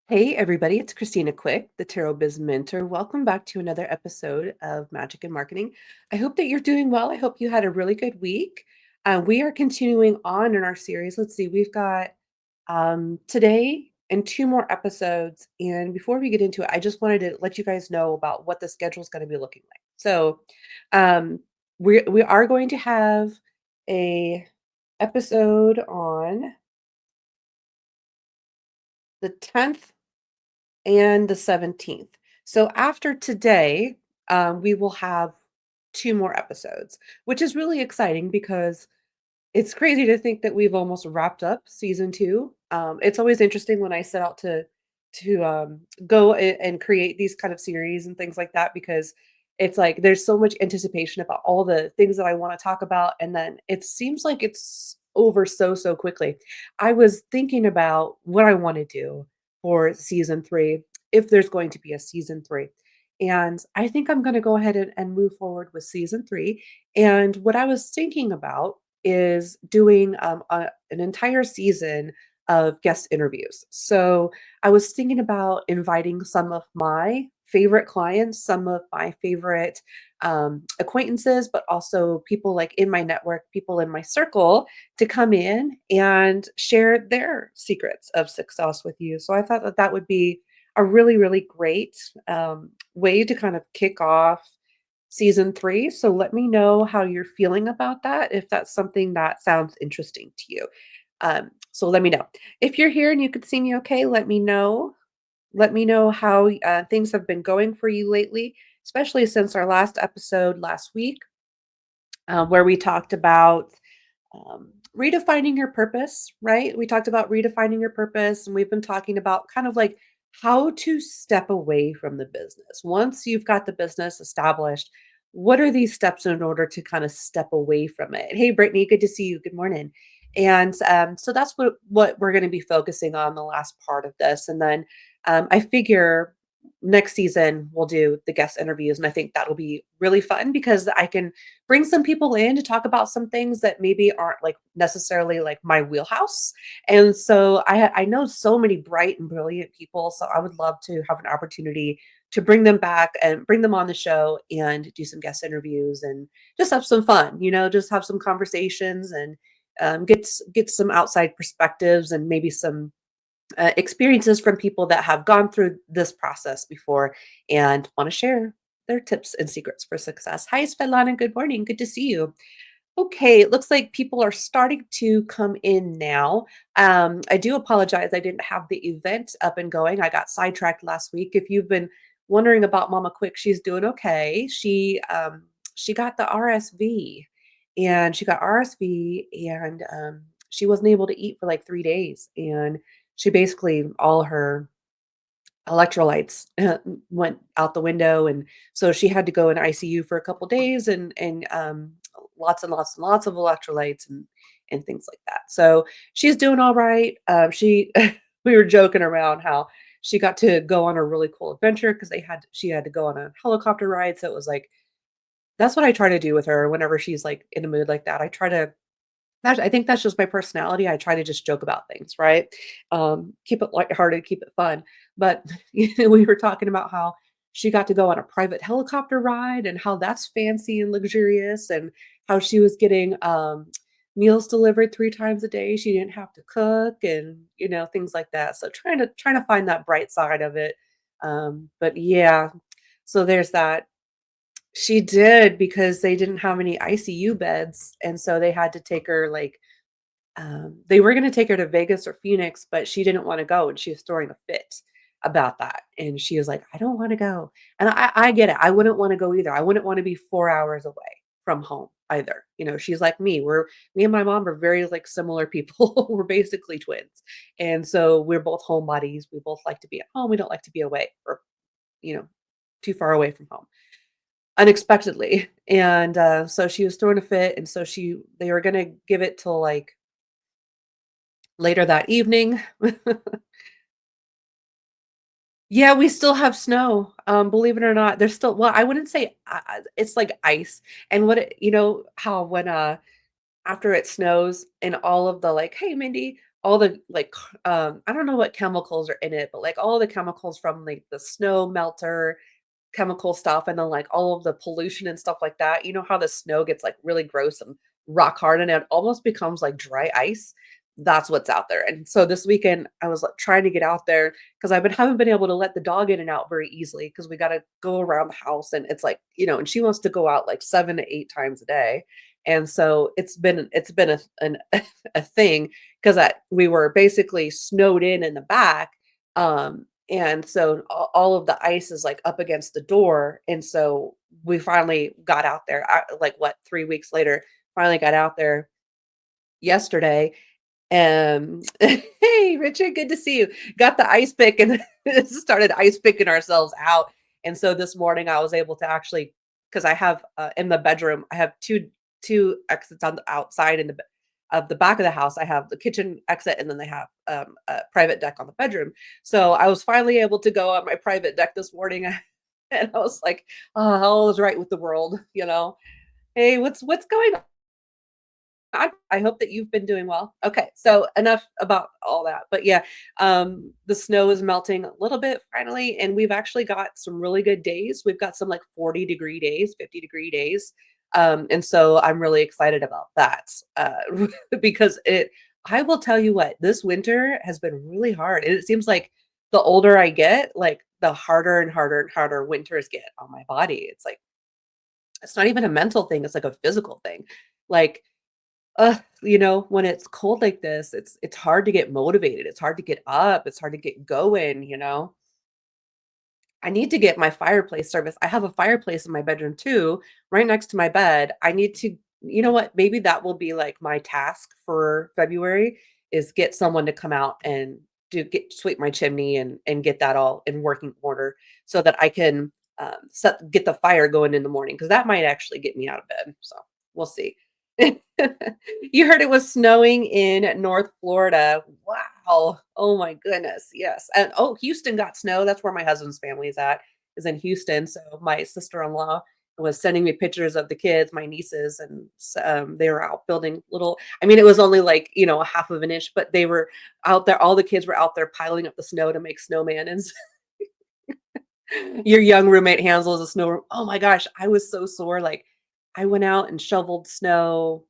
Hey everybody, it's Christina Quick, the Tarot Biz Mentor. Welcome back to another episode of Magic and Marketing. I hope that you're doing well. I hope you had a really good week. We are continuing on in our series. Let's see, we've got today and two more episodes. And before we get into it, I just wanted to let you guys know about what the schedule is going to be looking like. So um, we are going to have a episode on the 10th and the 17th. So after today, we will have two more episodes, which is really exciting because it's crazy to think that we've almost wrapped up season 2. It's always interesting when I set out to go and create these kind of series and things like that because it's like there's so much anticipation about all the things that I want to talk about, and then it seems like it's over so quickly. I was thinking about what I want to do for season 3 if there's going to be a season 3. And I think I'm going to go ahead and move forward with season 3. And what I was thinking about is doing an entire season of guest interviews. So I was thinking about inviting some of my favorite clients, some of my favorite acquaintances, but also people like in my network, people in my circle to come in and share their secrets of success with you. So I thought that that would be a really great way to kind of kick off season 3. So let me know how you're feeling about that, if that's something that sounds interesting to you. So let me know. If you're here and you can see me okay, let me know. Let me know how things have been going for you lately, especially since our last episode last week, where we talked about redefining your purpose, right? We talked about redefining your purpose, and we've been talking about kind of like how to step away from the business. Once you've got the business established, what are these steps in order to kind of step away from it? Hey, Brittany, good to see you. Good morning. And so that's what we're going to be focusing on the last part of this. And then I figure next season we'll do the guest interviews, and I think that'll be really fun because I can bring some people in to talk about some things that maybe aren't like necessarily like my wheelhouse. And so I know so many bright and brilliant people, so I would love to have an opportunity to bring them back and bring them on the show and do some guest interviews and just have some fun, just have some conversations and get some outside perspectives and maybe some experiences from people that have gone through this process before and want to share their tips and secrets for success. Hi, Svetlana. Good morning. Good to see you. Okay, it looks like people are starting to come in now. I do apologize. I didn't have the event up and going. I got sidetracked last week. If you've been wondering about Mama Quick, she's doing okay. She got the RSV, and she got RSV, and she wasn't able to eat for like 3 days, and she basically all her electrolytes went out the window, and so she had to go in ICU for a couple days and lots and lots and lots of electrolytes and things like that. So she's doing all right. She we were joking around how she got to go on a really cool adventure because she had to go on a helicopter ride. So it was like that's what I try to do with her whenever she's like in a mood like that. I think that's just my personality. I try to just joke about things, right? Keep it lighthearted, keep it fun. But we were talking about how she got to go on a private helicopter ride and how that's fancy and luxurious, and how she was getting meals delivered 3 times a day. She didn't have to cook, and things like that. So trying to find that bright side of it. But yeah, so there's that. She did because they didn't have any ICU beds, and so they had to take her, like, they were gonna take her to Vegas or Phoenix, but she didn't wanna go, and she was throwing a fit about that, and she was like, "I don't wanna go." And I get it, I wouldn't wanna go either. I wouldn't wanna be 4 hours away from home either. She's like me and my mom are very, like, similar people. We're basically twins, and so we're both homebodies. We both like to be at home. We don't like to be away or, you know, too far away from home unexpectedly. And so she was throwing a fit, and so they were gonna give it till like later that evening. Yeah, we still have snow. Believe it or not, there's still, well, I wouldn't say it's like ice. And how when after it snows and all of the, like, hey Mindy, all the like I don't know what chemicals are in it, but like all the chemicals from like the snow melter chemical stuff and then, like, all of the pollution and stuff like that. You know how the snow gets, like, really gross and rock hard and it almost becomes like dry ice? That's what's out there, and so this weekend, I was, like, trying to get out there because 'cause I've been haven't been able to let the dog in and out very easily because we gotta go around the house, and it's like, and she wants to go out, like, 7 to 8 times a day, and so it's been a thing 'cause we were basically snowed in the back, and so all of the ice is, like, up against the door, and so we finally got out there, like, what, 3 weeks later, finally got out there yesterday, hey, Richard, good to see you. Got the ice pick and started ice picking ourselves out, and so this morning, I was able to actually, because I have, in the bedroom, I have 2 exits on the outside in of the back of the house. I have the kitchen exit, and then they have, a private deck on the bedroom. So, I was finally able to go on my private deck this morning, and I was like, "Oh, all is right with the world," you know? "Hey, what's going I hope that you've been doing well." Okay, so enough about all that. But yeah, the snow is melting a little bit finally, and we've actually got some really good days. We've got some like 40-degree days, 50-degree days. And so I'm really excited about that. Because I will tell you what, this winter has been really hard. And it seems like the older I get, like the harder and harder and harder winters get on my body. It's like it's not even a mental thing, it's like a physical thing. Like when it's cold like this, it's hard to get motivated, it's hard to get up, it's hard to get going. I need to get my fireplace service. I have a fireplace in my bedroom too, right next to my bed. I need to you know what? Maybe that will be like my task for February is get someone to come out and get sweep my chimney and get that all in working order so that I can get the fire going in the morning because that might actually get me out of bed. So we'll see. You heard it was snowing in North Florida. Wow. Oh my goodness. Yes. And oh, Houston got snow. That's where my husband's family is at, is in Houston. So my sister-in-law was sending me pictures of the kids, my nieces, and they were out building little. I mean, it was only like, a half of an inch, but they were out there. All the kids were out there piling up the snow to make snowman. And your young roommate Hansel is a snow. Oh my gosh, I was so sore. Like I went out and shoveled snow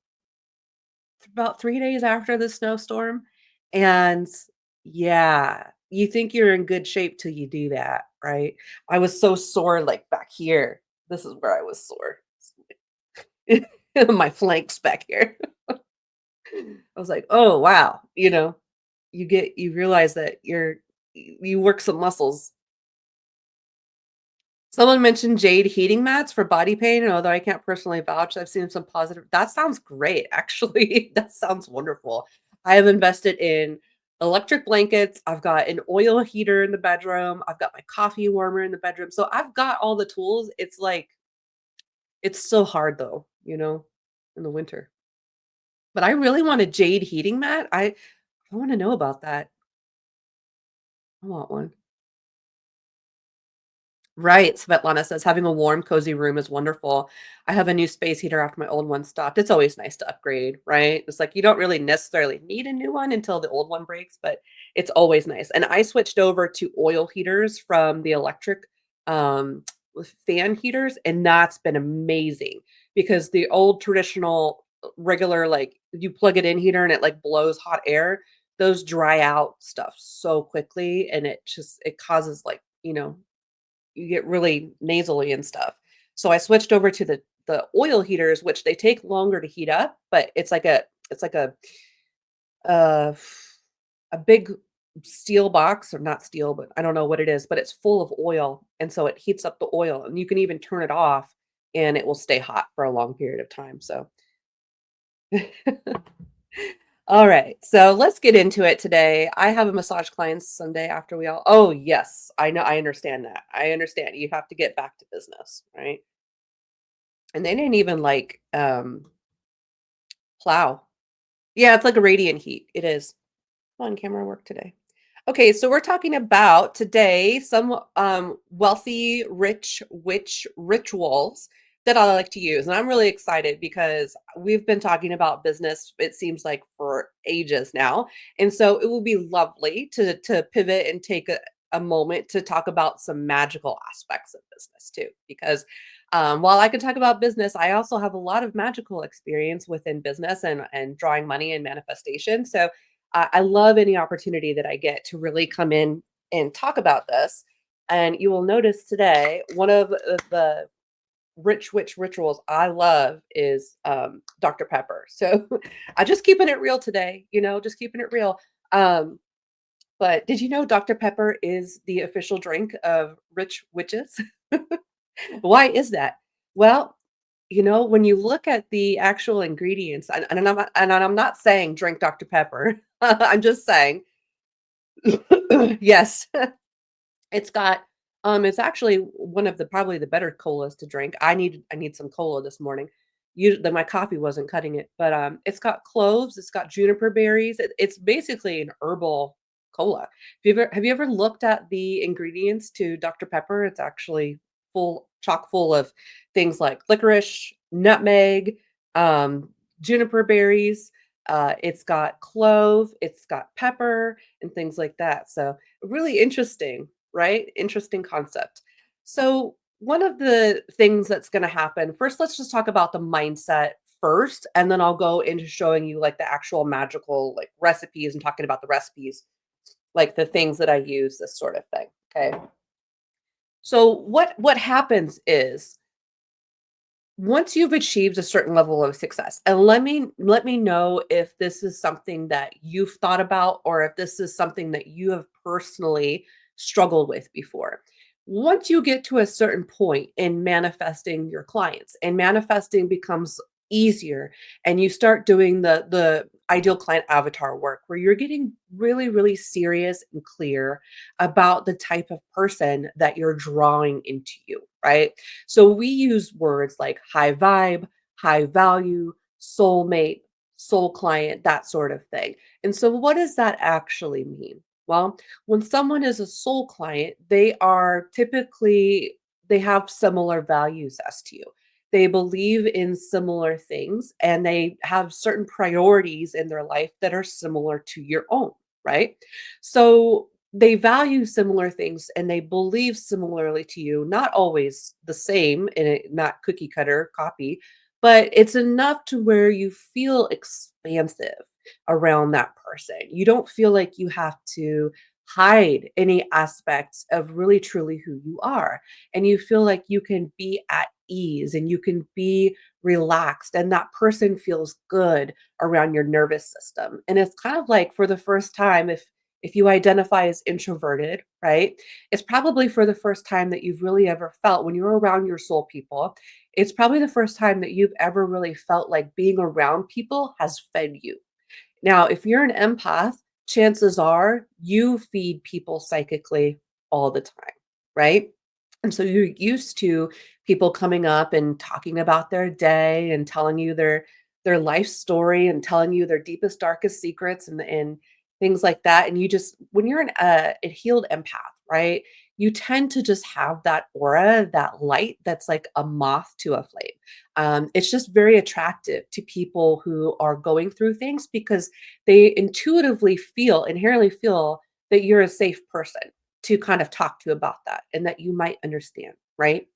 about 3 days after the snowstorm, and yeah, you think you're in good shape till you do that, right? I was so sore, like, back here. This is where I was sore. My flanks back here. I was like, "Oh, wow," you realize that you work some muscles. Someone mentioned jade heating mats for body pain, and although I can't personally vouch, I've seen some positive that sounds great, actually. That sounds wonderful. I have invested in electric blankets. I've got an oil heater in the bedroom. I've got my coffee warmer in the bedroom. So I've got all the tools. It's like it's so hard though, in the winter. But I really want a jade heating mat. I want to know about that. I want one. Right, Svetlana says, "Having a warm, cozy room is wonderful. I have a new space heater after my old one stopped." It's always nice to upgrade, right? It's like you don't really necessarily need a new one until the old one breaks, but it's always nice. And I switched over to oil heaters from the electric with fan heaters, and that's been amazing because the old traditional regular like you plug it in heater and it like blows hot air, those dry out stuff so quickly and it causes like, you get really nasally and stuff. So I switched over to the oil heaters, which they take longer to heat up, but uh, a big steel box or not steel, but I don't know what it is, but it's full of oil, and so it heats up the oil, and you can even turn it off, and it will stay hot for a long period of time. So all right, so let's get into it today. I have a massage client Sunday after we all. Oh, yes, I know. I understand that. I understand. You have to get back to business, right? And they didn't even like plow. Yeah, it's like a radiant heat. It is. Come on, camera work today. Okay, so we're talking about today some wealthy, rich witch rituals that I like to use, and I'm really excited because we've been talking about business, it seems like for ages now, and so it will be lovely to pivot and take a moment to talk about some magical aspects of business too, because while I can talk about business, I also have a lot of magical experience within business and drawing money and manifestation. So I love any opportunity that I get to really come in and talk about this. And you will notice today one of the rich witch rituals I love is Dr. Pepper. So I just keeping it real today, just keeping it real. Um, but did you know Dr. Pepper is the official drink of rich witches? Why is that? Well, when you look at the actual ingredients, and I'm not saying drink Dr. Pepper. I'm just saying, yes, it's actually one of the probably the better colas to drink. I need some cola this morning. My coffee wasn't cutting it, but it's got cloves, it's got juniper berries. It's basically an herbal cola. Have you ever looked at the ingredients to Dr. Pepper? It's actually chock full of things like licorice, nutmeg, um, juniper berries. It's got clove, it's got pepper, and things like that. So really interesting, right? Interesting concept. So, one of the things that's going to happen, first, let's just talk about the mindset first, and then I'll go into showing you like the actual magical like recipes and talking about the recipes, like the things that I use, this sort of thing. Okay. So, what happens is once you've achieved a certain level of success, and let me know if this is something that you've thought about or if this is something that you have personally struggled with before. Once you get to a certain point in manifesting your clients and manifesting becomes easier and you start doing the ideal client avatar work where you're getting really really serious and clear about the type of person that you're drawing into you, right? So we use words like high vibe, high value, soulmate, soul client, that sort of thing. And so what does that actually mean? Well, when someone is a soul client, they have similar values as to you. They believe in similar things and they have certain priorities in their life that are similar to your own, right? So they value similar things and they believe similarly to you, not always the same in a not cookie cutter copy, but it's enough to where you feel expansive around that person. You don't feel like you have to hide any aspects of really truly who you are. And you feel like you can be at ease and you can be relaxed and that person feels good around your nervous system. And it's kind of like for the first time if you identify as introverted, right? It's probably for the first time that you've really ever felt when you're around your soul people. It's probably the first time that you've ever really felt like being around people has fed you. Now, if you're an empath, chances are you feed people psychically all the time, right? And so you're used to people coming up and talking about their day and telling you their life story and telling you their deepest, darkest secrets and things like that. And you just when you're a healed empath, right? You tend to just have that aura, that light that's like a moth to a flame. It's just very attractive to people who are going through things because they inherently feel that you're a safe person to kind of talk to about that and that you might understand, right?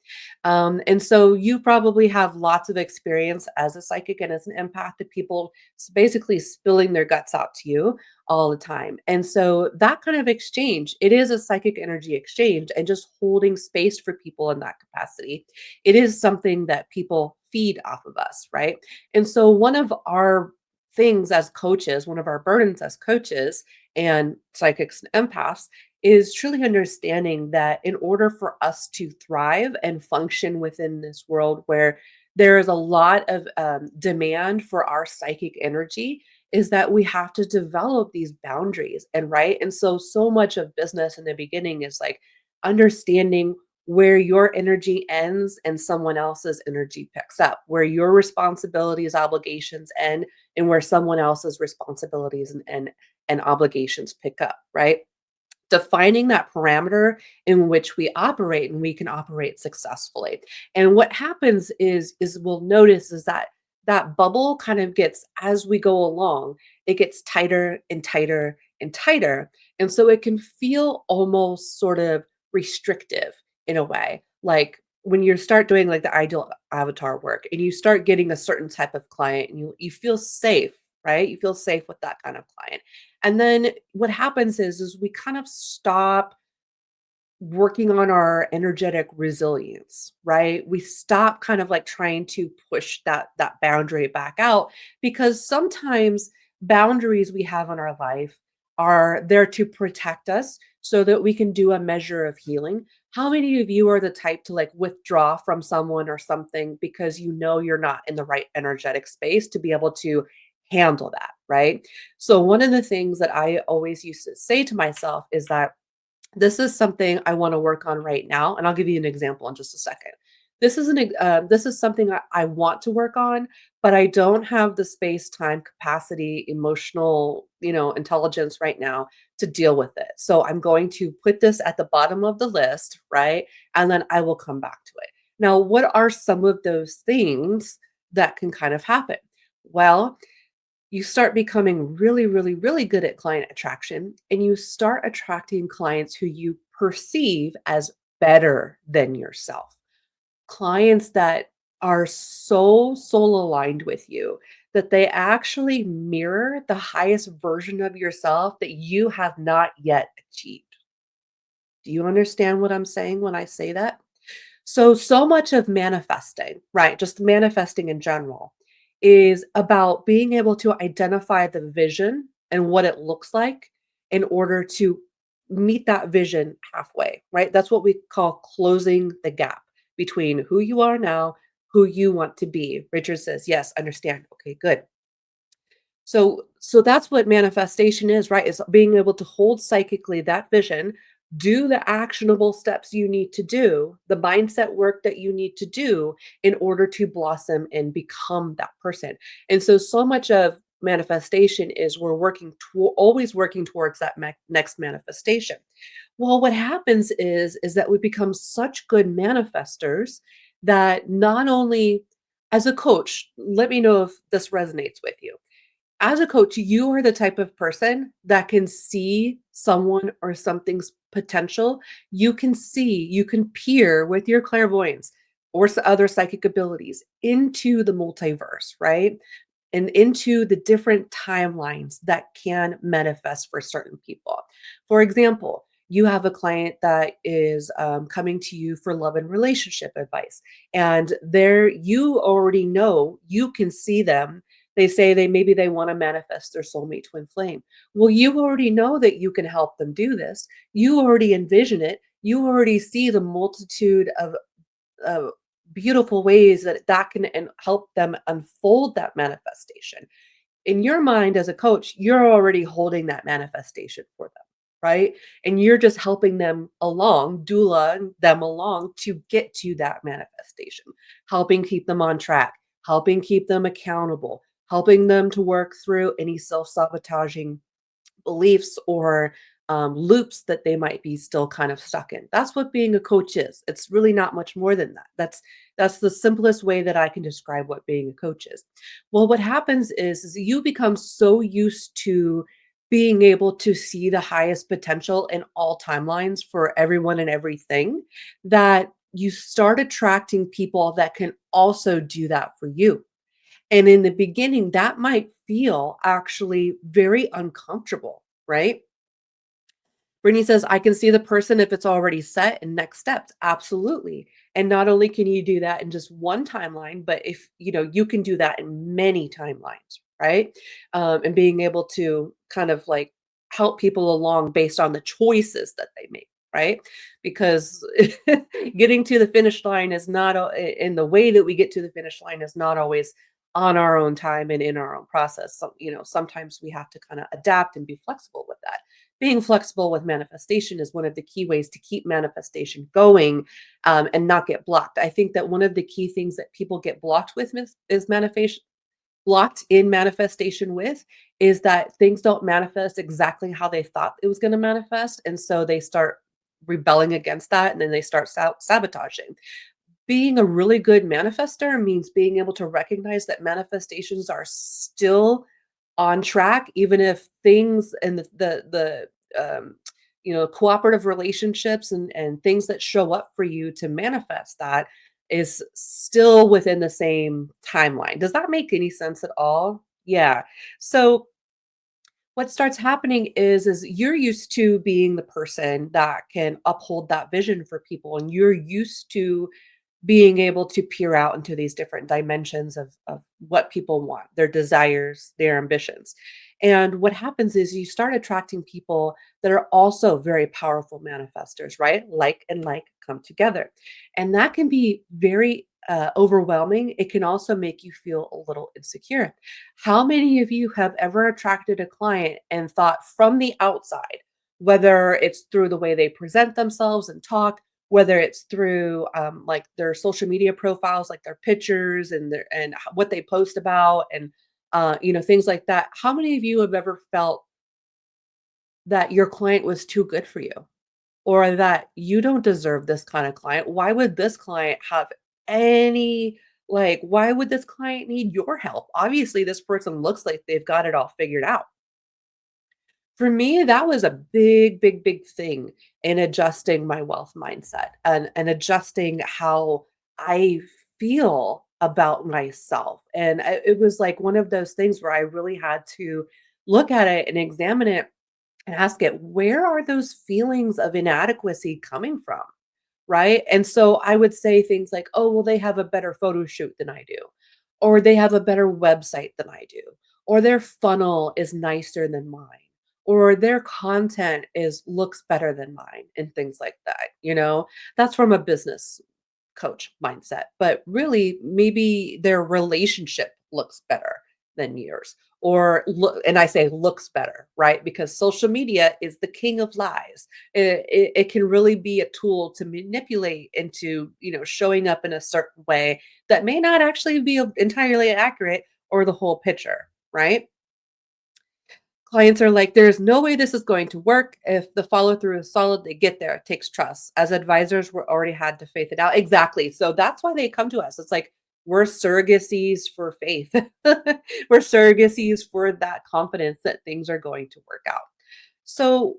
And so you probably have lots of experience as a psychic and as an empath to people basically spilling their guts out to you all the time. And so that kind of exchange, it is a psychic energy exchange and just holding space for people in that capacity. It is something that people feed off of us, right? And so one of our things as coaches, one of our burdens as coaches and psychics and empaths is truly understanding that in order for us to thrive and function within this world where there is a lot of demand for our psychic energy, is that we have to develop these boundaries. And right. And so much of business in the beginning is like understanding where your energy ends and someone else's energy picks up, where your responsibilities, obligations end, and where someone else's responsibilities and obligations pick up, right? defining that parameter in which we operate and we can operate successfully. And what happens is we'll notice is that that bubble kind of gets as we go along, it gets tighter and tighter and tighter. And so it can feel almost sort of restrictive in a way. Like when you start doing like the ideal avatar work and you start getting a certain type of client and you feel safe, right? You feel safe with that kind of client. And then what happens is we kind of stop working on our energetic resilience, right? We stop kind of like trying to push that boundary back out because sometimes boundaries we have in our life are there to protect us so that we can do a measure of healing. How many of you are the type to like withdraw from someone or something because you know you're not in the right energetic space to be able to handle that, right? So one of the things that I always used to say to myself is that this is something I wanna work on right now, and I'll give you an example in just a second. This is something I want to work on, but I don't have the space, time, capacity, emotional, intelligence right now to deal with it. So I'm going to put this at the bottom of the list, right? And then I will come back to it. Now, what are some of those things that can kind of happen? Well, you start becoming really, really, really good at client attraction, and you start attracting clients who you perceive as better than yourself. Clients that are so soul aligned with you that they actually mirror the highest version of yourself that you have not yet achieved. Do you understand what I'm saying when I say that? So much of manifesting, right? Just manifesting in general is about being able to identify the vision and what it looks like in order to meet that vision halfway, right? That's what we call closing the gap between who you are now, who you want to be. Richard says, "Yes, understand." Okay, good. So that's what manifestation is, right? Is being able to hold psychically that vision, do the actionable steps you need to do, the mindset work that you need to do in order to blossom and become that person. And so much of manifestation is we're always working towards that next manifestation. Well, what happens is that we become such good manifestors that not only as a coach, let me know if this resonates with you as a coach, you are the type of person that can see someone or something's potential. You can peer with your clairvoyance or other psychic abilities into the multiverse, right? And into the different timelines that can manifest for certain people. For example, you have a client that is coming to you for love and relationship advice, and there you already know you can see them. They say maybe they want to manifest their soulmate twin flame. Well, you already know that you can help them do this. You already envision it. You already see the multitude of uh, beautiful ways that can and help them unfold that manifestation. In your mind as a coach, you're already holding that manifestation for them, right? And you're just helping them along, doula them along to get to that manifestation, helping keep them on track, helping keep them accountable, helping them to work through any self-sabotaging beliefs or loops that they might be still kind of stuck in. That's what being a coach is. It's really not much more than that. That's the simplest way that I can describe what being a coach is. Well, what happens is you become so used to being able to see the highest potential in all timelines for everyone and everything that you start attracting people that can also do that for you. And in the beginning, that might feel actually very uncomfortable, right? Brittany says, I can see the person if it's already set and next steps. Absolutely. And not only can you do that in just one timeline, but if you can do that in many timelines, right? And being able to kind of like help people along based on the choices that they make, right? Because getting to the finish line is not, in the way that we get to the finish line is not always on our own time and in our own process. So, sometimes we have to kind of adapt and be flexible with that. Being flexible with manifestation is one of the key ways to keep manifestation going, and not get blocked. I think that one of the key things that people get blocked with is manifestation. blocked in manifestation with is that things don't manifest exactly how they thought it was going to manifest. And so they start rebelling against that and then they start sabotaging. Being a really good manifester means being able to recognize that manifestations are still on track, even if things and cooperative relationships and things that show up for you to manifest that is still within the same timeline. Does that make any sense at all? Yeah. So what starts happening is you're used to being the person that can uphold that vision for people, and you're used to being able to peer out into these different dimensions of what people want, their desires, their ambitions. And what happens is you start attracting people that are also very powerful manifestors, right? Like and like come together. And that can be very overwhelming. It can also make you feel a little insecure. How many of you have ever attracted a client and thought from the outside, whether it's through the way they present themselves and talk, whether it's through, like, their social media profiles, like their pictures and what they post about and, things like that. How many of you have ever felt that your client was too good for you? Or that you don't deserve this kind of client? Why would this client have any why would this client need your help? Obviously, this person looks like they've got it all figured out. For me, that was a big, big, big thing in adjusting my wealth mindset and adjusting how I feel about myself. And it was like one of those things where I really had to look at it and examine it and ask it, where are those feelings of inadequacy coming from? Right? And so I would say things like, "Oh, well, they have a better photo shoot than I do," or "They have a better website than I do," or "Their funnel is nicer than mine," or "Their content is looks better than mine," and things like that, you know? That's from a business coach mindset, but really maybe their relationship looks better than yours or look, and I say looks better, right? Because social media is the king of lies. It can really be a tool to manipulate into, showing up in a certain way that may not actually be entirely accurate or the whole picture, right? Clients are like, "There's no way this is going to work. If the follow through is solid, they get there. It takes trust." As advisors, we're already had to faith it out. Exactly. So that's why they come to us. It's like we're surrogacies for faith. We're surrogacies for that confidence that things are going to work out. So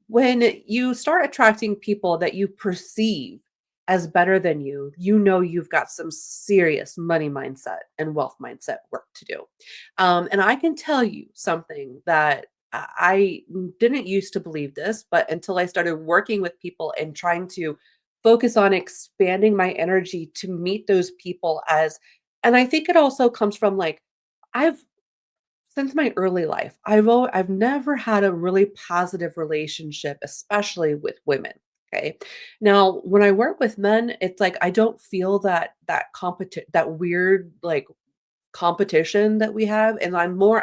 when you start attracting people that you perceive as better than you, you know you've got some serious money mindset and wealth mindset work to do. And I can tell you something that I didn't used to believe this, but until I started working with people and trying to focus on expanding my energy to meet those people and I think it also comes from like, I've since my early life, I've never had a really positive relationship, especially with women, okay? Now, when I work with men, it's like I don't feel that weird, like, competition that we have, and I'm more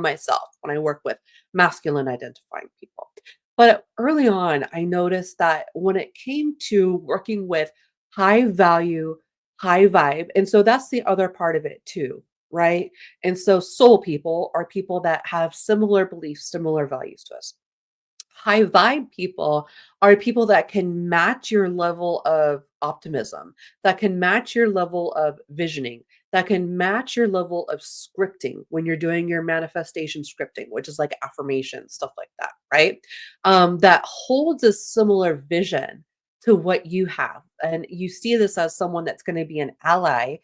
myself when I work with masculine identifying people. But early on, I noticed that when it came to working with high value, high vibe, and so that's the other part of it too, right? And so soul people are people that have similar beliefs, similar values to us. High vibe people are people that can match your level of optimism, that can match your level of visioning, that can match your level of scripting when you're doing your manifestation scripting, which is like affirmation, stuff like that, right? That holds a similar vision to what you have. And you see this as someone that's going to be an ally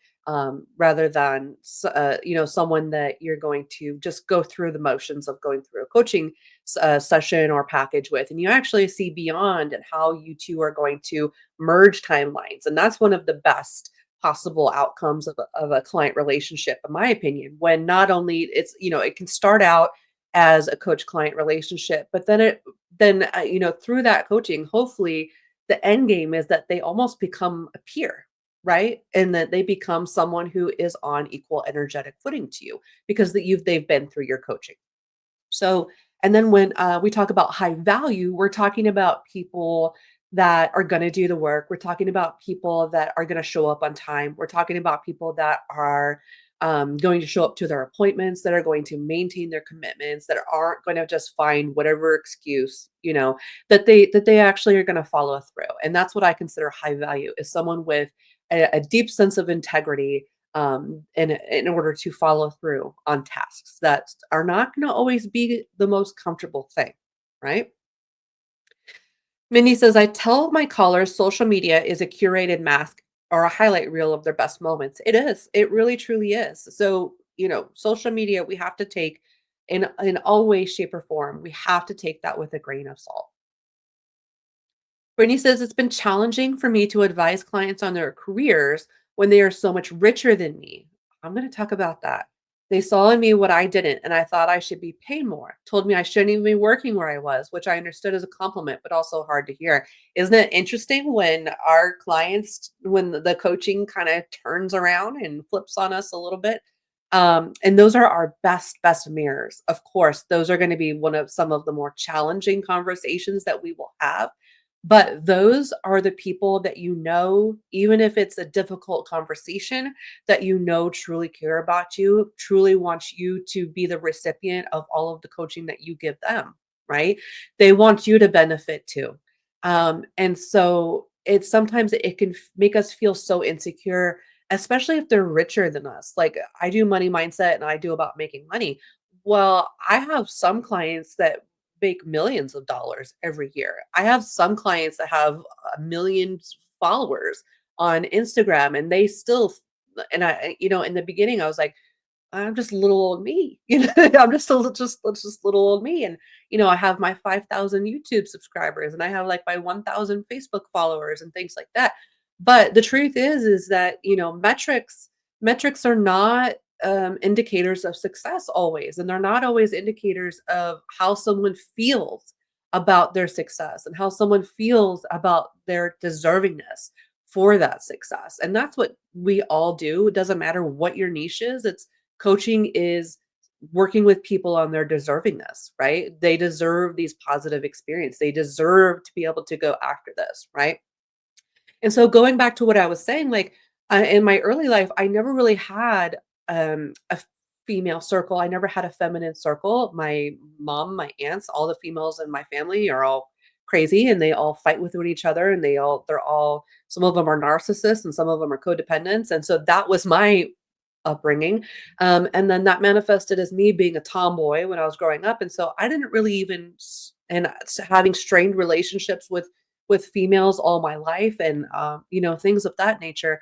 rather than, someone that you're going to just go through the motions of going through a coaching session or package with, and you actually see beyond and how you two are going to merge timelines. And that's one of the best possible outcomes of a client relationship, in my opinion, when not only it can start out as a coach client relationship, but then through that coaching, hopefully the end game is that they almost become a peer, right? And that they become someone who is on equal energetic footing to you because they've been through your coaching. So, and then when we talk about high value, we're talking about people that are going to do the work. We're talking about people that are going to show up on time. We're talking about people that are going to show up to their appointments, that are going to maintain their commitments, that aren't going to just find whatever excuse, that they actually are going to follow through. And that's what I consider high value, is someone with a deep sense of integrity, in order to follow through on tasks that are not going to always be the most comfortable thing, right? Mindy says, I tell my callers social media is a curated mask or a highlight reel of their best moments. It is. It really truly is. So, social media, we have to take in all ways, shape, or form, we have to take that with a grain of salt. Brittany says, it's been challenging for me to advise clients on their careers when they are so much richer than me. I'm going to talk about that. They saw in me what I didn't, and I thought I should be paid more. Told me I shouldn't even be working where I was, which I understood as a compliment, but also hard to hear. Isn't it interesting when our clients, when the coaching kind of turns around and flips on us a little bit? And those are our best mirrors. Of course, those are going to be one of some of the more challenging conversations that we will have, but those are the people that, even if it's a difficult conversation, that truly care about you, truly want you to be the recipient of all of the coaching that you give them, right? They want you to benefit too. And so sometimes it can make us feel so insecure, especially if they're richer than us. Like, I do money mindset and I do about making money. Well, I have some clients that make millions of dollars every year. I have some clients that have a million followers on Instagram, and they still, and in the beginning I was like, I'm just little old me, I'm just little old me, and I have my 5,000 YouTube subscribers, and I have like my 1,000 Facebook followers and things like that. But the truth is that metrics are not indicators of success always, and they're not always indicators of how someone feels about their success and how someone feels about their deservingness for that success. And that's what we all do. It doesn't matter what your niche is. It's Coaching is working with people on their deservingness, right? They deserve these positive experience. They deserve to be able to go after this, right? And so going back to what I was saying, like, in my early life, I never really had a female circle. I never had a feminine circle. My mom, my aunts, all the females in my family are all crazy, and they all fight with each other, and they're all, some of them are narcissists and some of them are codependents. And so that was my upbringing. And then that manifested as me being a tomboy when I was growing up. And so I didn't really even, having strained relationships with females all my life, and things of that nature.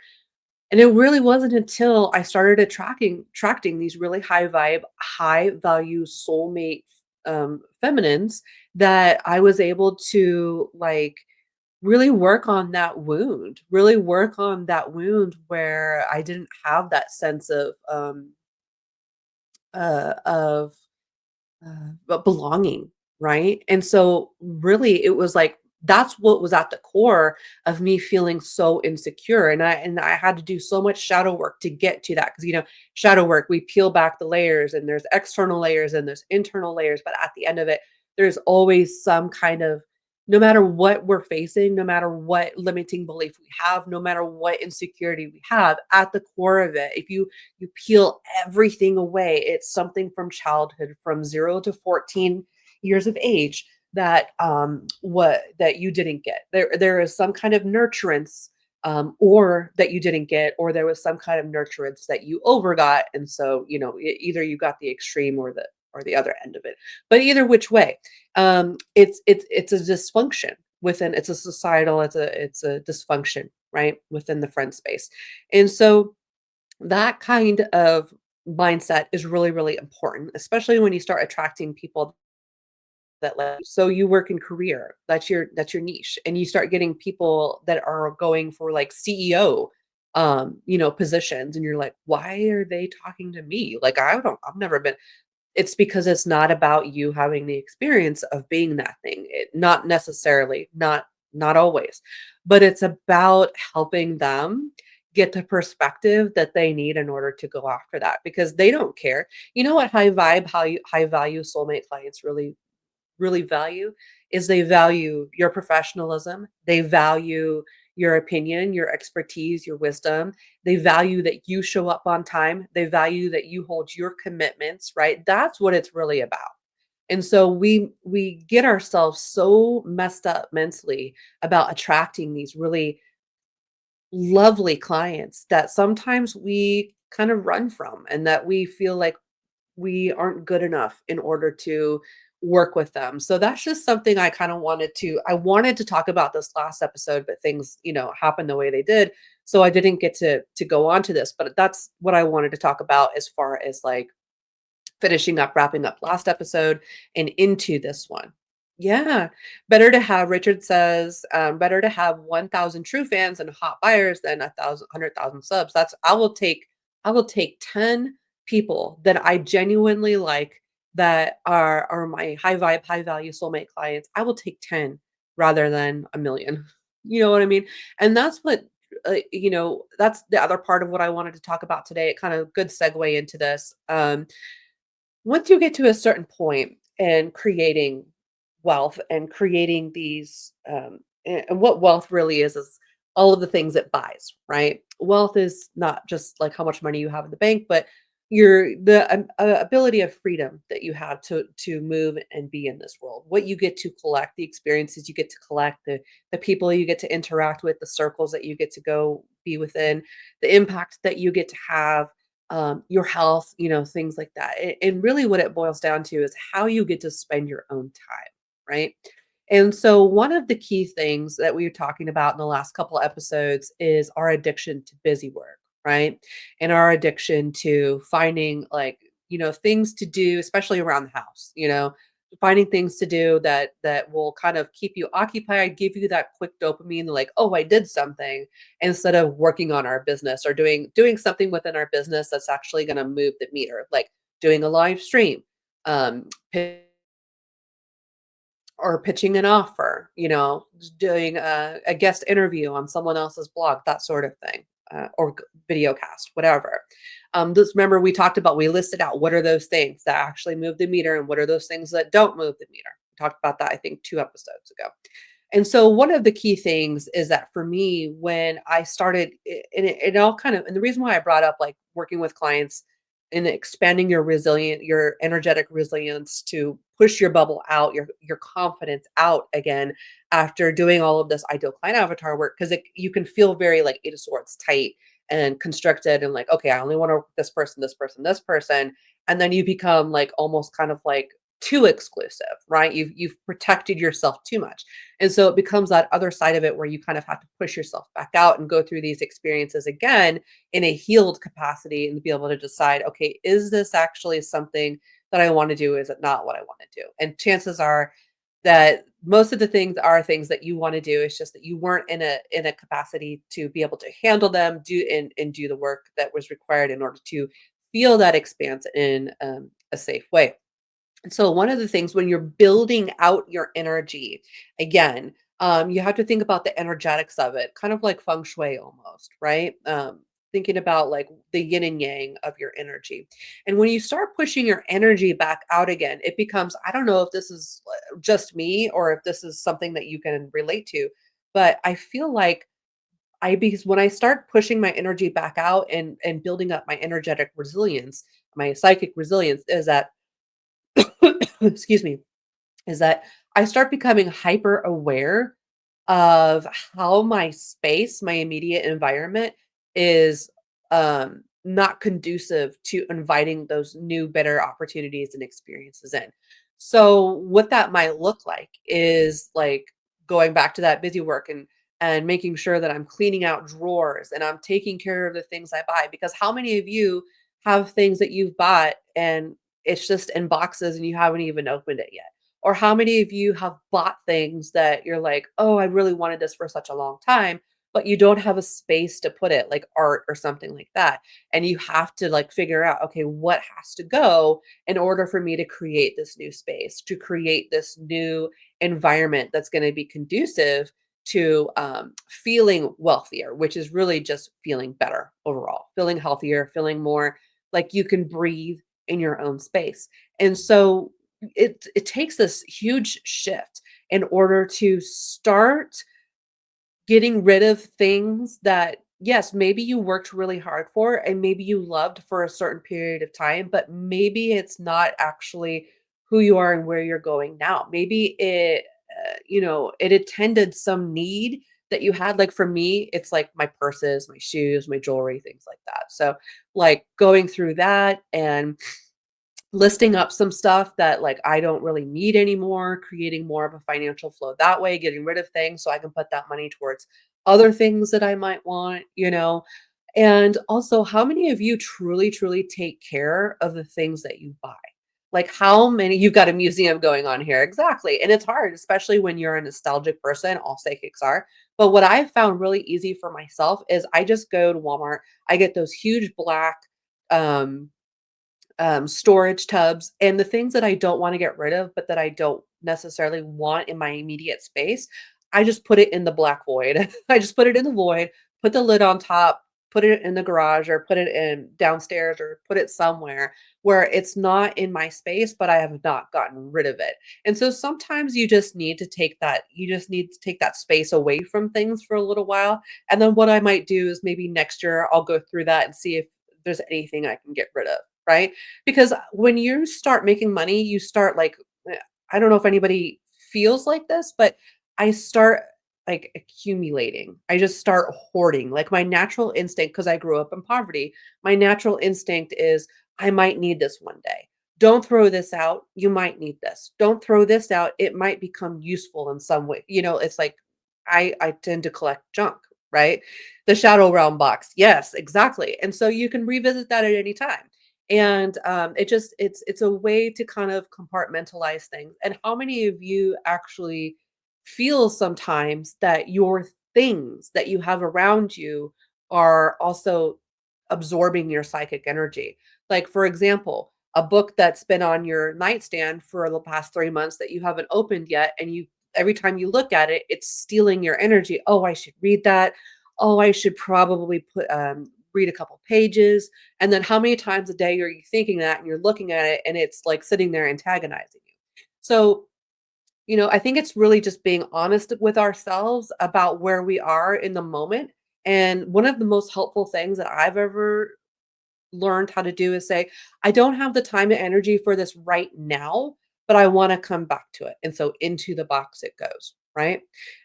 And it really wasn't until I started attracting these really high vibe, high value soulmate feminines, that I was able to, like, really work on that wound where I didn't have that sense of belonging, right? And so really it was like that's what was at the core of me feeling so insecure, and I had to do so much shadow work to get to that, because shadow work, we peel back the layers, and there's external layers and there's internal layers, but at the end of it there's always some kind of, no matter what we're facing, no matter what limiting belief we have, no matter what insecurity we have, at the core of it, if you peel everything away, it's something from childhood, from 0 to 14 years of age, that you didn't get. There is some kind of nurturance, or that you didn't get, or there was some kind of nurturance that you overgot, and so either you got the extreme or the other end of it. But either which way, it's a dysfunction within. It's a societal. It's a dysfunction, right, within the friend space. And so that kind of mindset is really, really important, especially when you start attracting people that, like, so you work in career, that's your niche, and you start getting people that are going for, like, CEO positions, and you're like, why are they talking to me? Like, I've never been. It's because it's not about you having the experience of being that thing. Not necessarily, not always, but it's about helping them get the perspective that they need in order to go after that, because they don't care. You know what high value soulmate clients really value is they value your professionalism. They value your opinion, your expertise, your wisdom. They value that you show up on time. They value that you hold your commitments, right? That's what it's really about. And so we get ourselves so messed up mentally about attracting these really lovely clients that sometimes we kind of run from, and that we feel like we aren't good enough in order to work with them. So that's just something I wanted to talk about this last episode, but things, happened the way they did. So I didn't get to go on to this, but that's what I wanted to talk about as far as like finishing up, wrapping up last episode and into this one. Yeah. Better to have, Richard says, better to have 1,000 true fans and hot buyers than 100,000 subs. I will take 10 people that I genuinely like, that are my high vibe, high value soulmate clients. I will take 10 rather than a million. You know what I mean? And that's what, that's the other part of what I wanted to talk about today. It kind of good segue into this. Once you get to a certain point in creating wealth and creating these, and what wealth really is all of the things it buys, right? Wealth is not just like how much money you have in the bank, but the ability of freedom that you have to move and be in this world. What you get to collect, the experiences you get to collect, the people you get to interact with, the circles that you get to go be within, the impact that you get to have, your health, things like that. And really what it boils down to is how you get to spend your own time, right? And so one of the key things that we were talking about in the last couple episodes is our addiction to busy work, right? And our addiction to finding like, things to do, especially around the house, finding things to do that will kind of keep you occupied, give you that quick dopamine, like, oh, I did something, instead of working on our business or doing something within our business that's actually going to move the meter, like doing a live stream, um or pitching an offer, doing a guest interview on someone else's blog, that sort of thing, or video cast, whatever. Just remember, we listed out what are those things that actually move the meter and what are those things that don't move the meter. We talked about that, I think, 2 episodes ago. And so one of the key things is that for me, when I started, it all kind of, and the reason why I brought up like working with clients and expanding your energetic resilience to push your bubble out, your confidence out again after doing all of this ideal client avatar work, because you can feel very like Eight of Swords tight and constricted and like, okay, I only want to work with this person, this person, this person. And then you become like almost kind of like too exclusive, right? You've protected yourself too much. And so it becomes that other side of it where you kind of have to push yourself back out and go through these experiences again in a healed capacity and be able to decide, okay, is this actually something that I want to do? Is it not what I want to do? And chances are that most of the things are things that you want to do. It's just that you weren't in a capacity to be able to handle them, and do the work that was required in order to feel that expanse in a safe way. And so one of the things when you're building out your energy, again, you have to think about the energetics of it, kind of like feng shui almost, right? Thinking about like the yin and yang of your energy. And when you start pushing your energy back out again, it becomes, I don't know if this is just me or if this is something that you can relate to, but I feel like because when I start pushing my energy back out and building up my energetic resilience, my psychic resilience, is that excuse me, is that I start becoming hyper aware of how my space, my immediate environment is not conducive to inviting those new, better opportunities and experiences in. So what that might look like is like going back to that busy work and making sure that I'm cleaning out drawers and I'm taking care of the things I buy. Because how many of you have things that you've bought and it's just in boxes and you haven't even opened it yet? Or how many of you have bought things that you're like, "Oh, I really wanted this for such a long time," but you don't have a space to put it, like art or something like that. And you have to like figure out, okay, what has to go in order for me to create this new space, to create this new environment that's going to be conducive to feeling wealthier, which is really just feeling better overall, feeling healthier, feeling more like you can breathe in your own space. And so it takes this huge shift in order to start getting rid of things that, yes, maybe you worked really hard for and maybe you loved for a certain period of time, but maybe it's not actually who you are and where you're going now. Maybe it attended some need that you had. Like for me, it's like my purses, my shoes, my jewelry, things like that. So, like going through that and listing up some stuff that like I don't really need anymore, creating more of a financial flow that way, getting rid of things so I can put that money towards other things that I might want. And also, how many of you truly, truly take care of the things that you buy? Like, how many you've got a museum going on here? Exactly. And it's hard, especially when you're a nostalgic person. All psychics are. But what I've found really easy for myself is I just go to Walmart. I get those huge black um storage tubs, and the things that I don't wanna get rid of, but that I don't necessarily want in my immediate space, I just put it in the black void. I just put it in the void, put the lid on top, put it in the garage, or put it in downstairs, or put it somewhere where it's not in my space, but I have not gotten rid of it. And so sometimes you just need to take that space away from things for a little while, and then what I might do is maybe next year I'll go through that and see if there's anything I can get rid of, right? Because when you start making money, you start like, eh, I don't know if anybody feels like this, but I start like accumulating. I just start hoarding. Like my natural instinct, because I grew up in poverty, my natural instinct is I might need this one day. Don't throw this out. You might need this. Don't throw this out. It might become useful in some way. It's like I tend to collect junk, right? The shadow realm box. Yes, exactly. And so you can revisit that at any time. And it's a way to kind of compartmentalize things. And how many of you actually feel sometimes that your things that you have around you are also absorbing your psychic energy? Like, for example, a book that's been on your nightstand for the past 3 months that you haven't opened yet, and you every time you look at it, it's stealing your energy. Oh, I should read that. Oh, I should probably read a couple pages. And then how many times a day are you thinking that and you're looking at it and it's like sitting there antagonizing you? So, I think it's really just being honest with ourselves about where we are in the moment. And one of the most helpful things that I've ever learned how to do is say, I don't have the time and energy for this right now, but I want to come back to it. And so into the box it goes. Right.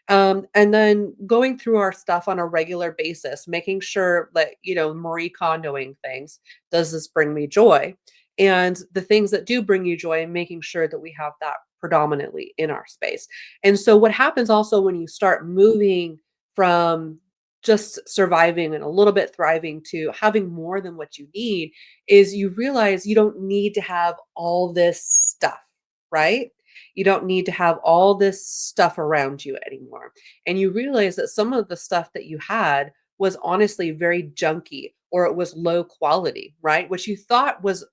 And then going through our stuff on a regular basis, making sure that, Marie Kondoing things. Does this bring me joy? And the things that do bring you joy, making sure that we have that predominantly in our space. And so, what happens also when you start moving from just surviving and a little bit thriving to having more than what you need is you realize you don't need to have all this stuff, right? You don't need to have all this stuff around you anymore. And you realize that some of the stuff that you had was honestly very junky or it was low quality, right? Which you thought was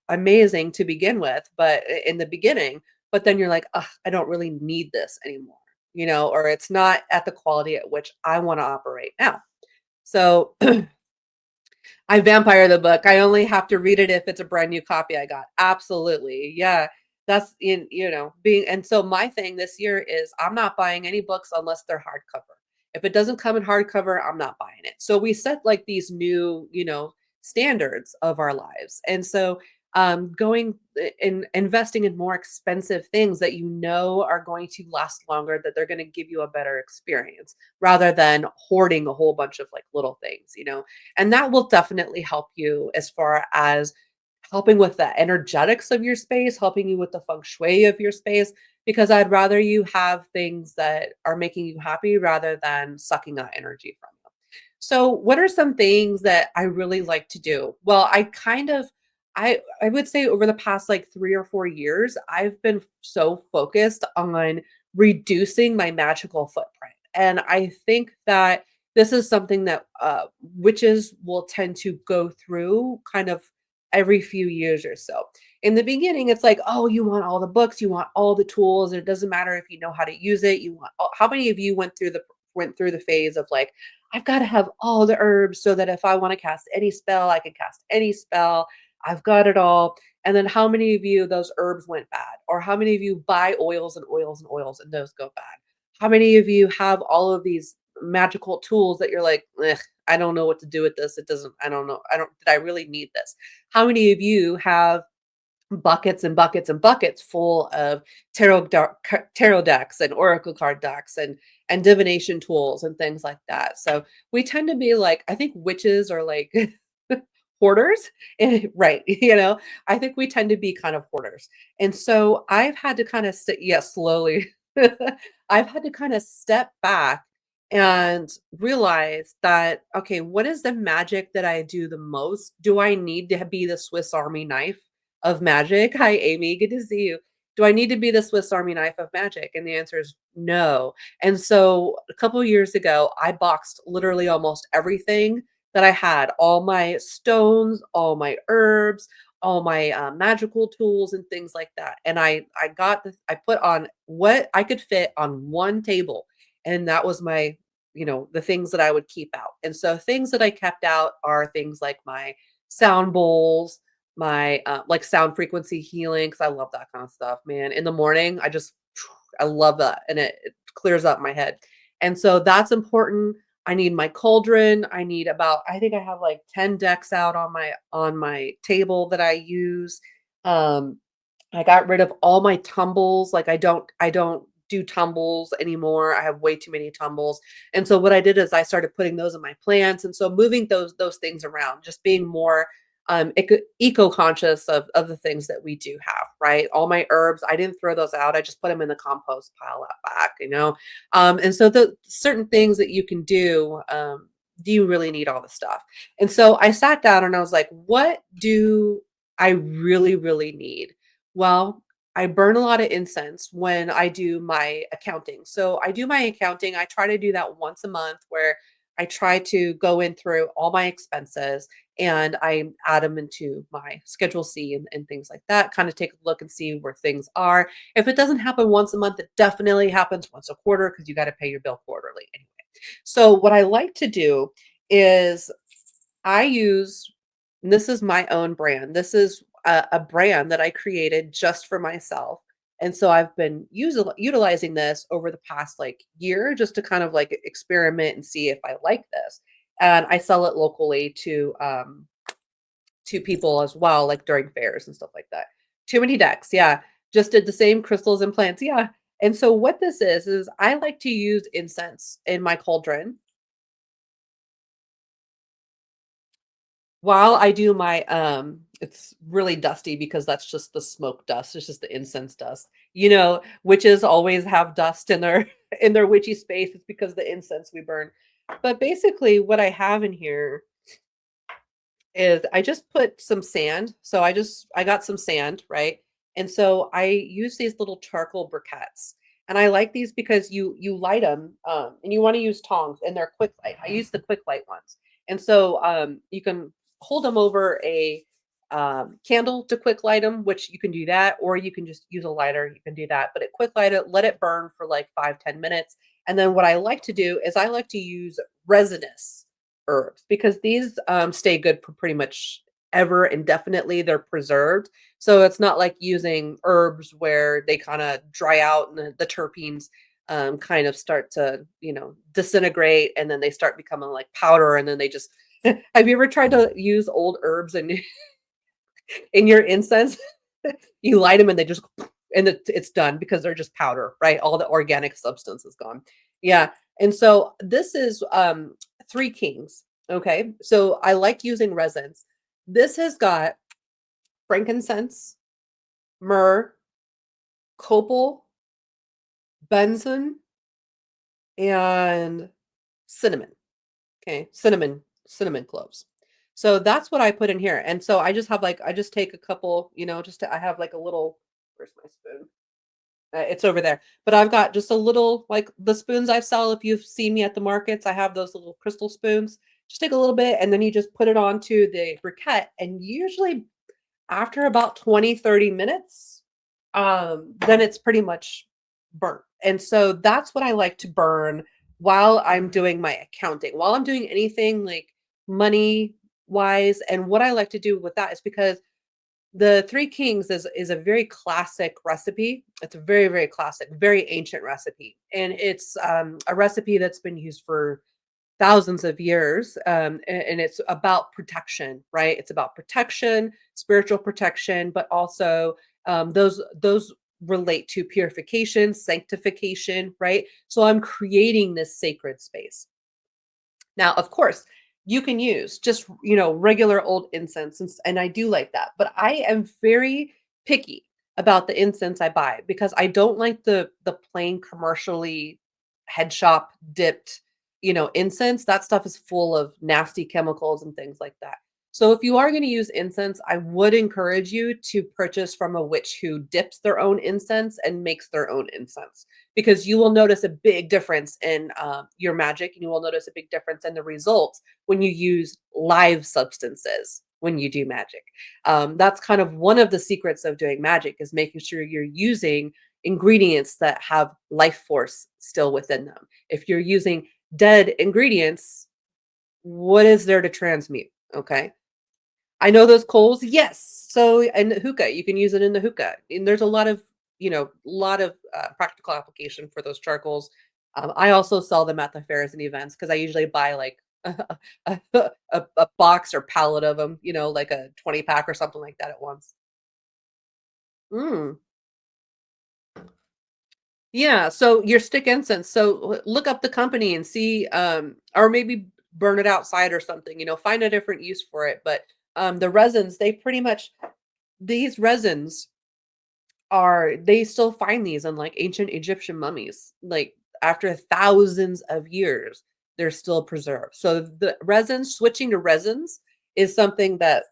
amazing to begin with, but in the beginning, but then you're like, ugh, I don't really need this anymore, or it's not at the quality at which I want to operate now. So I vampire the book. I only have to read it if it's a brand new copy I got. Absolutely. Yeah. That's being, and so my thing this year is I'm not buying any books unless they're hardcover. If it doesn't come in hardcover, I'm not buying it. So we set like these new, standards of our lives. And so going in investing in more expensive things that are going to last longer, that they're going to give you a better experience rather than hoarding a whole bunch of like little things. And that will definitely help you as far as helping with the energetics of your space, helping you with the feng shui of your space, because I'd rather you have things that are making you happy rather than sucking out energy from you. So, what are some things that I really like to do? Well, I would say over the past like 3 or 4 years, I've been so focused on reducing my magical footprint. And I think that this is something that witches will tend to go through kind of every few years or so. In the beginning, it's like, oh, you want all the books, you want all the tools, and it doesn't matter if you know how to use it. How many of you went through the phase of like, I've got to have all the herbs so that if I want to cast any spell, I can cast any spell. I've got it all. And then how many of you those herbs went bad? Or how many of you buy oils and oils and oils and those go bad? How many of you have all of these magical tools that you're like, "Ugh, I don't know what to do with this. It doesn't I don't know. I don't did I really need this?" How many of you have buckets and buckets and buckets full of tarot decks and oracle card decks and divination tools and things like that. So we tend to be like, I think witches are like hoarders. Right. I think we tend to be kind of hoarders. And so I've had to kind of slowly. I've had to kind of step back and realize that, okay, what is the magic that I do the most? Do I need to be the Swiss Army knife of magic? Hi, Amy. Good to see you. Do I need to be the Swiss Army knife of magic? And the answer is no. And so a couple of years ago, I boxed literally almost everything that I had, all my stones, all my herbs, all my magical tools and things like that. And I got this, I put on what I could fit on one table. And that was my, the things that I would keep out. And so things that I kept out are things like my sound bowls, my like sound frequency healing, because I love that kind of stuff, man. In the morning, I love that. And it clears up my head. And so that's important. I need my cauldron. I need about, I think I have like 10 decks out on my table that I use. Um I got rid of all my tumbles. Like I don't do tumbles anymore. I have way too many tumbles. And so what I did is I started putting those in my plants. And so moving those things around, just being more eco-conscious of the things that we do have, right? All my herbs, I didn't throw those out. I just put them in the compost pile out back. And so the certain things that you can do you really need all the stuff? And so I sat down and I was like, what do I really, really need? Well, I burn a lot of incense when I do my accounting. So I do my accounting. I try to do that once a month where I try to go in through all my expenses and I add them into my Schedule C and things like that. Kind of take a look and see where things are. If it doesn't happen once a month, it definitely happens once a quarter because you got to pay your bill quarterly anyway. So what I like to do is I use, and this is my own brand. This is a brand that I created just for myself. And so I've been utilizing this over the past like year just to kind of like experiment and see if I like this. And I sell it locally to people as well, like during fairs and stuff like that. Too many decks, yeah. Just did the same crystals and plants, yeah. And so what this is I like to use incense in my cauldron while I do my, it's really dusty because that's just the smoke dust, it's just the incense dust. Witches always have dust in their in their witchy space, it's because the incense we burn. But basically what I have in here is I just put some sand. So I got some sand, right? And so I use these little charcoal briquettes. And I like these because you light them and you want to use tongs and they're quick light. I use the quick light ones. And so you can hold them over a candle to quick light them, which you can do that, or you can just use a lighter. You can do that, but it quick light it, let it burn for like 5-10 minutes. And then what I like to do is I like to use resinous herbs because these stay good for pretty much ever indefinitely. They're preserved. So it's not like using herbs where they kind of dry out and the terpenes kind of start to, disintegrate and then they start becoming like powder and then they just have you ever tried to use old herbs in your incense? You light them and they just and it's done because they're just powder, right? All the organic substance is gone. Yeah. And so this is Three Kings. Okay. So I like using resins. This has got frankincense, myrrh, copal, benzoin, and cinnamon. Okay. Cinnamon cloves. So that's what I put in here. And so I just take a couple, I have like a little, where's my spoon? It's over there. But I've got just a little, like the spoons I sell. If you've seen me at the markets, I have those little crystal spoons. Just take a little bit and then you just put it onto the briquette. And usually after about 20-30 minutes, then it's pretty much burnt. And so that's what I like to burn while I'm doing my accounting, while I'm doing anything like money wise. And what I like to do with that is because The Three Kings is a very classic recipe. It's a very, very classic, very ancient recipe, and it's, a recipe that's been used for thousands of years, and it's about protection, right? It's about protection, spiritual protection, but also, those relate to purification, sanctification, right? So I'm creating this sacred space. Now, of course, you can use just, regular old incense, and I do like that, but I am very picky about the incense I buy because I don't like the plain commercially head shop dipped, incense. That stuff is full of nasty chemicals and things like that. So if you are going to use incense, I would encourage you to purchase from a witch who dips their own incense and makes their own incense, because you will notice a big difference in, your magic, and you will notice a big difference in the results when you use live substances when you do magic. That's kind of one of the secrets of doing magic, is making sure you're using ingredients that have life force still within them. If you're using dead ingredients, what is there to transmute? Okay. I know those coals, yes. So and the hookah, you can use it in the hookah, and there's a lot of, practical application for those charcoals. I also sell them at the fairs and events because I usually buy like a, a box or pallet of them, like a 20 pack or something like that at once. Mm. Yeah, so your stick incense. So look up the company and see, or maybe burn it outside or something. Find a different use for it. But the resins, they pretty much, these resins they still find these in like ancient Egyptian mummies. Like after thousands of years, they're still preserved. So the resins, switching to resins is something that,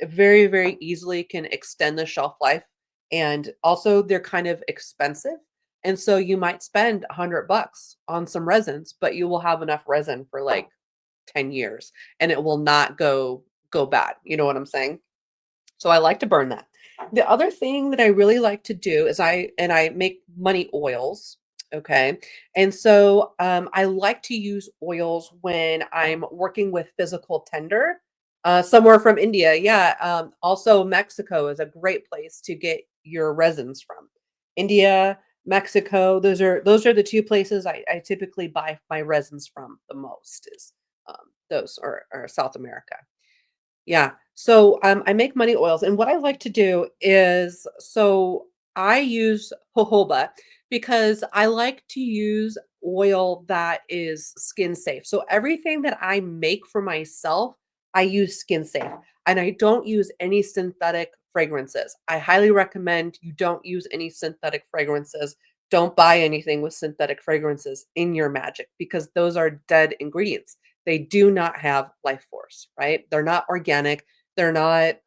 very, very easily can extend the shelf life. And also they're kind of expensive. And so you might spend 100 bucks on some resins, but you will have enough resin for like 10 years and it will not go bad. You know what I'm saying? So I like to burn that. The other thing that I really like to do is I make money oils. Okay. And so I like to use oils when I'm working with physical tender. Somewhere from India. Yeah. Also Mexico is a great place to get your resins from. India, Mexico, those are the two places I typically buy my resins from the most, is those, or South America. Yeah. So, I make money oils, and what I like to do is, so I use jojoba because I like to use oil that is skin safe. So everything that I make for myself, I use skin safe, and I don't use any synthetic fragrances. I highly recommend you don't use any synthetic fragrances. Don't buy anything with synthetic fragrances in your magic, because those are dead ingredients. They do not have life force, right? They're not organic. They're not,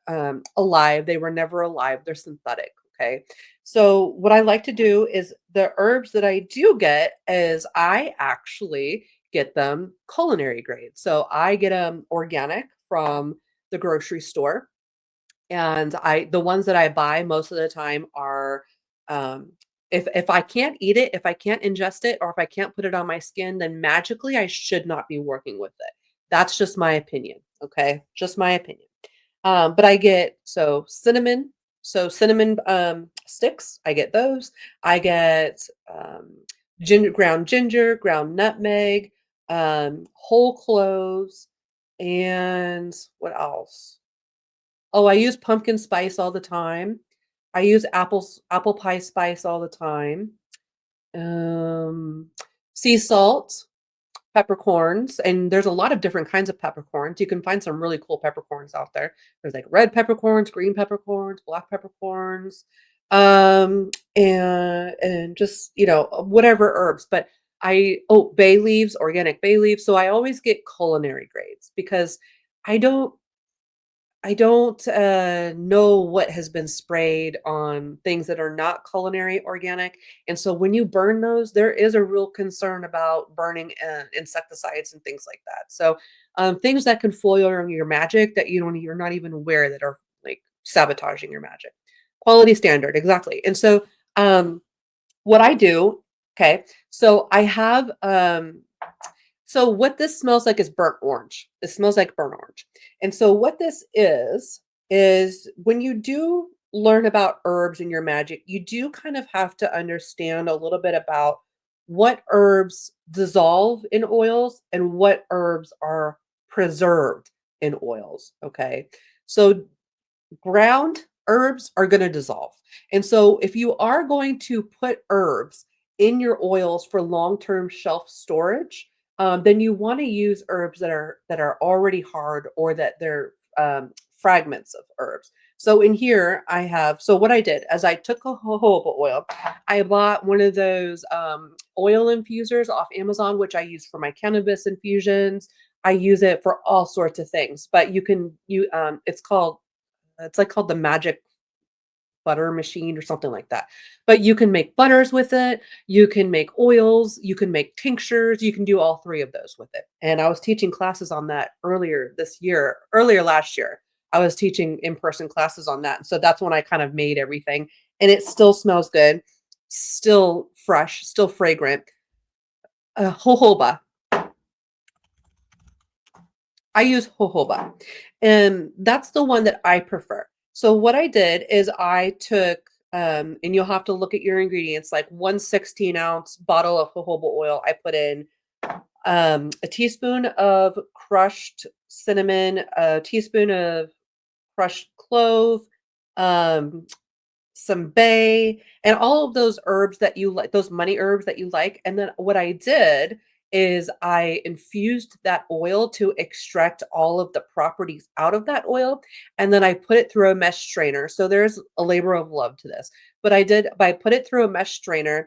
alive. They were never alive. They're synthetic. Okay. So what I like to do is, the herbs that I do get is I actually get them culinary grade. So I get them organic from the grocery store, and the ones that I buy most of the time are, um, if I can't eat it, if I can't ingest it, or if I can't put it on my skin, then magically I should not be working with it. That's just my opinion, okay? Just my opinion. But I get, cinnamon, sticks, I get those. I get, ginger, ground nutmeg, whole cloves, and what else? Oh, I use pumpkin spice all the time. I use apple pie spice all the time. Um, Sea salt, peppercorns, and there's a lot of different kinds of peppercorns. You can find some really cool peppercorns out there. There's like red peppercorns, green peppercorns, black peppercorns, and just, whatever herbs. But bay leaves, organic bay leaves. So I always get culinary grades because I don't I don't know what has been sprayed on things that are not culinary organic, and so when you burn those, there is a real concern about burning, insecticides and things like that. So, things that can foil your magic that you're not even aware that are, like, sabotaging your magic. Quality standard, exactly, and so, what I do, okay, so I have, so what this smells like is burnt orange. It smells like burnt orange. And so what this is, is when you do learn about herbs in your magic, you do kind of have to understand a little bit about what herbs dissolve in oils and what herbs are preserved in oils. Okay. So ground herbs are going to dissolve. And so if you are going to put herbs in your oils for long-term shelf storage, then you want to use herbs that are already hard or that they're fragments of herbs. So in here I have so what I did as I took a jojoba oil, I bought one of those oil infusers off Amazon, which I use for my cannabis infusions. I use it for all sorts of things, but you it's like called the magic butter machine or something like that. But you can make butters with it, you can make oils, you can make tinctures, you can do all 3 of those with it. And I was teaching classes on that earlier last year. I was teaching in-person classes on that. So that's when I kind of made everything, and it still smells good, still fresh, still fragrant. Jojoba. I use jojoba, and that's the one that I prefer. So what I did is I took, and you'll have to look at your ingredients, like 1 16-ounce bottle of jojoba oil. I put in a teaspoon of crushed cinnamon, a teaspoon of crushed clove, um, some bay, and all of those herbs that you like, those money herbs that you like. And then what I did is I infused that oil to extract all of the properties out of that oil. And then I put it through a mesh strainer. So there's a labor of love to this. But I put it through a mesh strainer,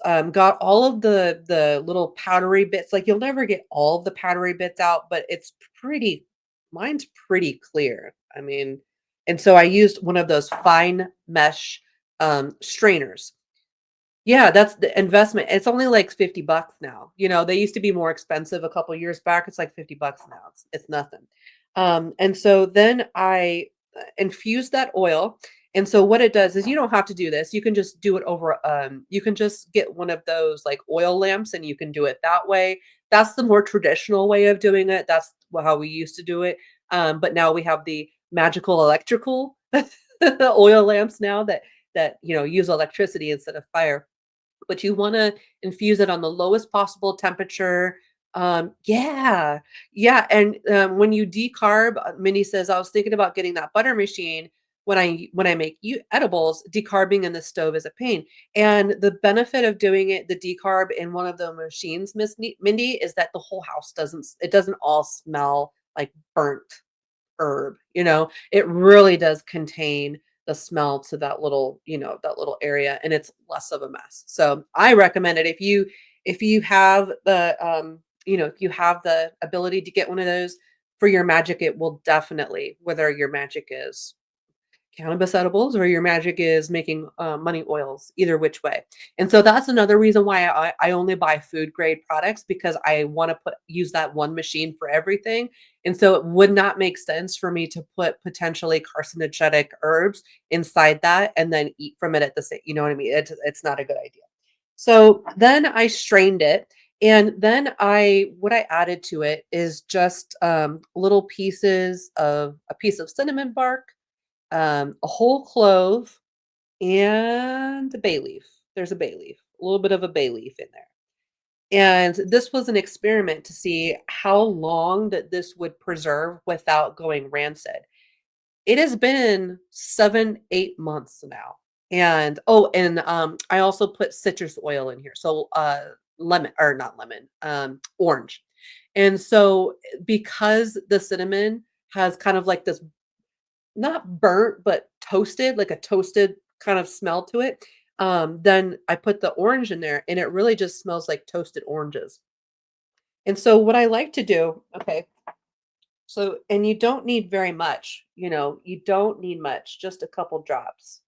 got all of the little powdery bits. Like you'll never get all of the powdery bits out, but it's pretty mine's pretty clear. I mean, and so I used one of those fine mesh strainers. Yeah, that's the investment. It's only like 50 bucks now. They used to be more expensive a couple years back. It's like 50 bucks now. It's nothing. And so then I infuse that oil. And so what it does is you don't have to do this. You can just do it over you can just get one of those like oil lamps and you can do it that way. That's the more traditional way of doing it. That's how we used to do it. But now we have the magical electrical oil lamps now that use electricity instead of fire, but you wanna infuse it on the lowest possible temperature. Yeah, yeah, and, when you decarb, Minnie says, "I was thinking about getting that butter machine when I make you edibles, decarbing in the stove is a pain." And the benefit of doing it the decarb in one of the machines, Mindy, is that the whole house doesn't all smell like burnt herb. It really does contain the smell to that little area, and it's less of a mess. So I recommend it if you have the ability to get one of those for your magic, it will definitely, whether your magic is cannabis edibles or your magic is making money oils, either which way. And so that's another reason why I only buy food grade products, because I want to use that one machine for everything. And so it would not make sense for me to put potentially carcinogenic herbs inside that and then eat from it at the same, you know what I mean? It's not a good idea. So then I strained it, and then what I added to it is just little pieces of a piece of cinnamon bark, a whole clove, and a bay leaf. There's a bay leaf, a little bit of a bay leaf in there. And this was an experiment to see how long that this would preserve without going rancid. It has been 7, 8 months now. And I also put citrus oil in here. So lemon, or not lemon, orange. And so because the cinnamon has kind of like this, not burnt, but toasted, like a toasted kind of smell to it. Then I put the orange in there and it really just smells like toasted oranges. And so what I like to do, okay, so and you don't need very much, you don't need much, just a couple drops.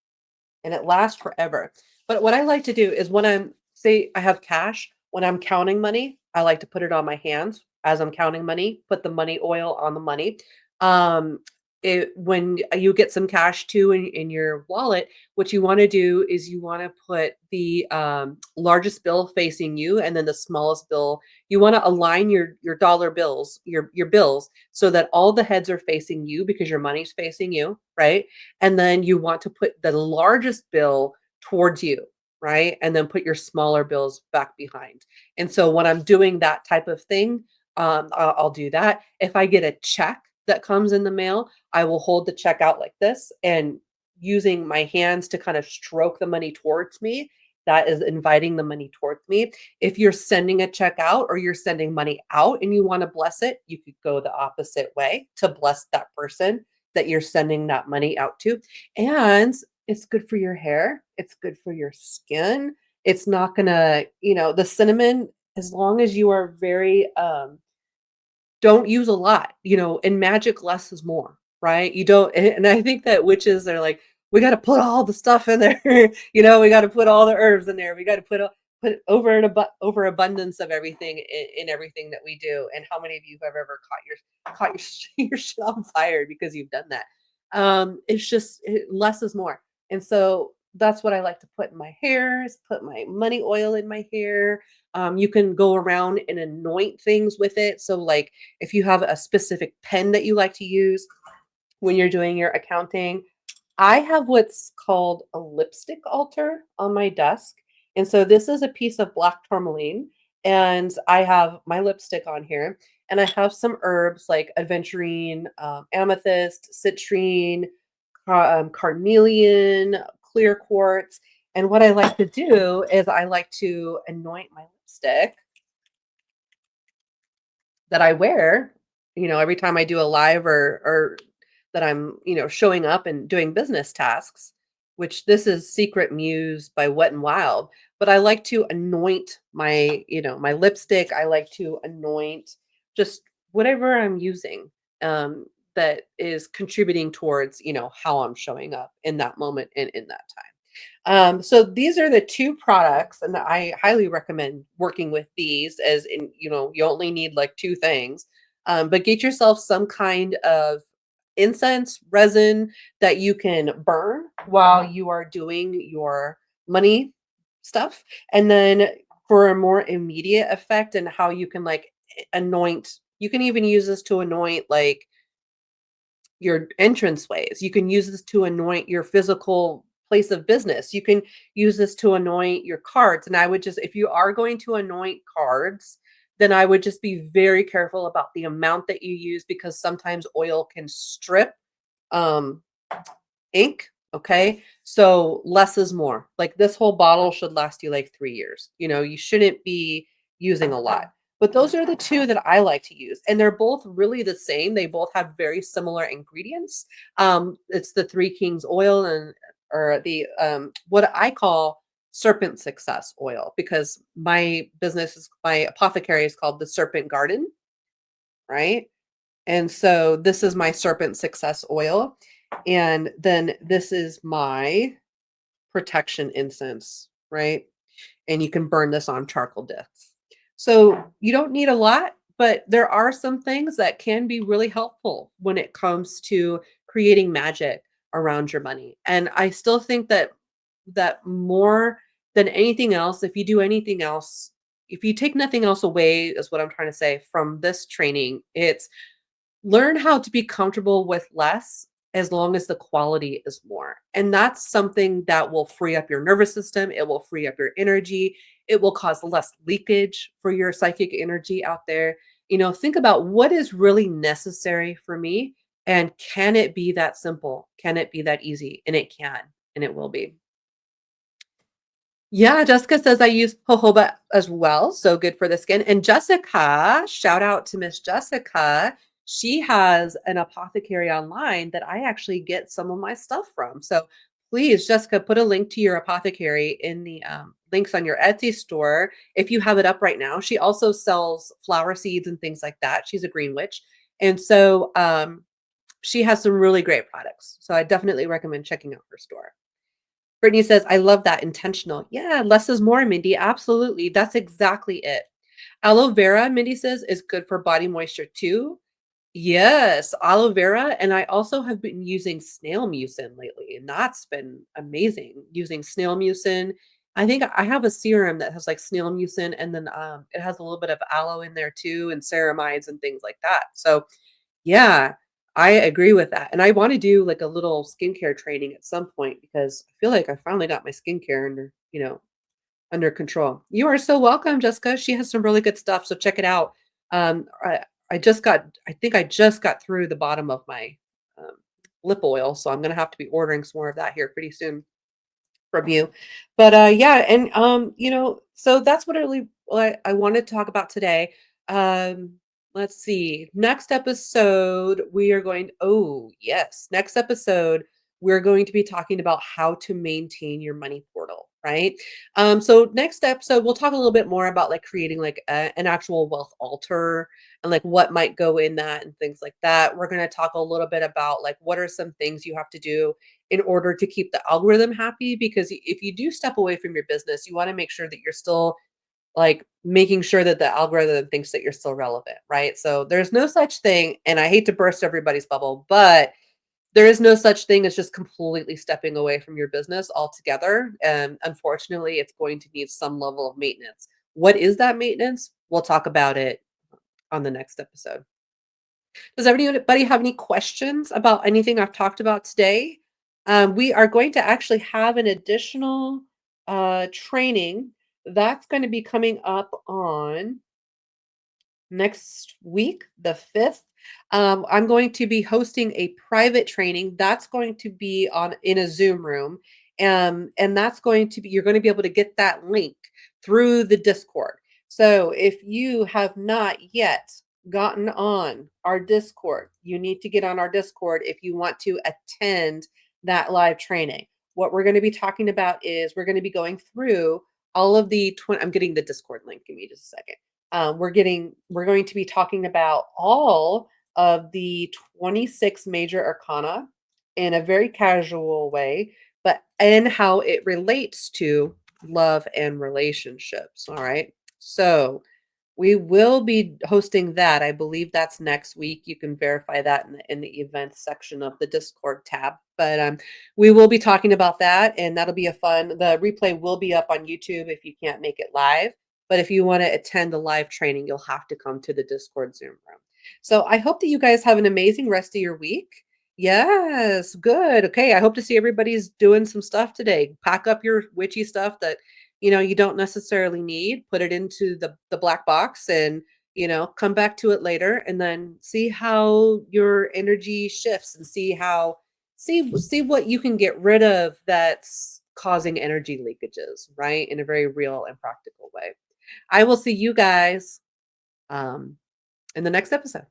And it lasts forever. But what I like to do is when say I have cash, when I'm counting money, I like to put it on my hands as I'm counting money, put the money oil on the money. Um, when you get some cash too in your wallet, what you want to do is you want to put the largest bill facing you, and then the smallest bill. You want to align your dollar bills, your bills, so that all the heads are facing you because your money's facing you, right? And then you want to put the largest bill towards you, right? And then put your smaller bills back behind. And so when I'm doing that type of thing, I'll do that. If I get a check that comes in the mail, I will hold the check out like this, and using my hands to kind of stroke the money towards me, that is inviting the money towards me. If you're sending a check out or you're sending money out and you want to bless it, you could go the opposite way to bless that person that you're sending that money out to. And it's good for your hair, it's good for your skin. It's not gonna, the cinnamon, as long as you are very don't use a lot, in magic, less is more, right? You don't and I think that witches are like, "We gotta put all the stuff in there, we gotta put all the herbs in there, we gotta put overabundance of everything in everything that we do." And how many of you have ever caught your your shit on fire because you've done that? It's just less is more. And so that's what I like to put in my hair, is put my money oil in my hair. You can go around and anoint things with it. So, like, if you have a specific pen that you like to use when you're doing your accounting, I have what's called a lipstick altar on my desk. And so this is a piece of black tourmaline, and I have my lipstick on here, and I have some herbs like aventurine, amethyst, citrine, carnelian, clear quartz. And what I like to do is I like to anoint my lipstick that I wear, every time I do a live, or that I'm, showing up and doing business tasks, which this is Secret Muse by Wet and Wild. But I like to anoint my lipstick. I like to anoint just whatever I'm using, that is contributing towards, how I'm showing up in that moment and in that time. So these are the two products, and I highly recommend working with these, as in, you only need like two things. But get yourself some kind of incense, resin that you can burn while you are doing your money stuff. And then for a more immediate effect, and how you can like anoint, you can even use this to anoint like your entranceways. You can use this to anoint your physical place of business. You can use this to anoint your cards. And I would just, if you are going to anoint cards, then I would just be very careful about the amount that you use, because sometimes oil can strip um, ink. Okay. So less is more. Like, this whole bottle should last you like 3 years. You shouldn't be using a lot. But those are the two that I like to use. And they're both really the same. They both have very similar ingredients. It's the Three Kings oil, and or the what I call serpent success oil, because my apothecary is called the Serpent Garden, right? And so this is my serpent success oil. And then this is my protection incense, right? And you can burn this on charcoal discs. So you don't need a lot, but there are some things that can be really helpful when it comes to creating magic around your money. And I still think that more than anything else, if you do anything else, if you take nothing else away, is what I'm trying to say from this training, it's learn how to be comfortable with less, as long as the quality is more. And that's something that will free up your nervous system. It will free up your energy. It will cause less leakage for your psychic energy out there. Think about what is really necessary for me, and can it be that simple? Can it be that easy? And it can, and it will be. Yeah, Jessica says I use jojoba as well, so good for the skin. And Jessica, shout out to Miss Jessica. She has an apothecary online that I actually get some of my stuff from. So please, Jessica, put a link to your apothecary in the links on your Etsy store if you have it up right now. She also sells flower seeds and things like that. She's a green witch. And so she has some really great products. So I definitely recommend checking out her store. Brittany says, I love that, intentional. Yeah, less is more, Mindy. Absolutely. That's exactly it. Aloe vera, Mindy says, is good for body moisture too. Yes, aloe vera, and I also have been using snail mucin lately, and that's been amazing, using snail mucin. I think I have a serum that has, like, snail mucin, and then, it has a little bit of aloe in there too, and ceramides and things like that. So, yeah, I agree with that, and I wanna do, like, a little skincare training at some point because I feel like I finally got my skincare under control. You are so welcome, Jessica. She has some really good stuff, so check it out. I think I just got through the bottom of my, um, lip oil, so I'm gonna have to be ordering some more of that here pretty soon from you. But, yeah, and, so that's what I wanted to talk about today. Um, let's see. Next episode, we are going oh, yes. Next episode, we're going to be talking about how to maintain your money portal, right? So next episode, we'll talk a little bit more about like creating like an actual wealth altar and like what might go in that and things like that. We're going to talk a little bit about like what are some things you have to do in order to keep the algorithm happy because if you do step away from your business, you want to make sure that you're still like making sure that the algorithm thinks that you're still relevant, right? So there's no such thing, and I hate to burst everybody's bubble, but there is no such thing as just completely stepping away from your business altogether. And unfortunately, it's going to need some level of maintenance. What is that maintenance? We'll talk about it on the next episode. Does anybody have any questions about anything I've talked about today? We are going to actually have an additional training that's going to be coming up on next week, the 5th. I'm going to be hosting a private training that's going to be on in a Zoom room. And that's going to be you're going to be able to get that link through the Discord. So if you have not yet gotten on our Discord, you need to get on our Discord if you want to attend that live training. What we're going to be talking about is we're going to be going through all of the 20, I'm getting the Discord link. Give me just a second. We're going to be talking about all of the 26 major arcana in a very casual way, but and how it relates to love and relationships. All right. So we will be hosting that. I believe that's next week. You can verify that in the events section of the Discord tab. But we will be talking about that, and that'll be a fun. The replay will be up on YouTube if you can't make it live. But if you want to attend the live training, you'll have to come to the Discord Zoom room. So I hope that you guys have an amazing rest of your week. Yes, good. Okay, I hope to see everybody's doing some stuff today. Pack up your witchy stuff that you don't necessarily need, put it into the black box and, come back to it later and then see how your energy shifts and see what you can get rid of that's causing energy leakages, right? In a very real and practical way. I will see you guys um in the next episode.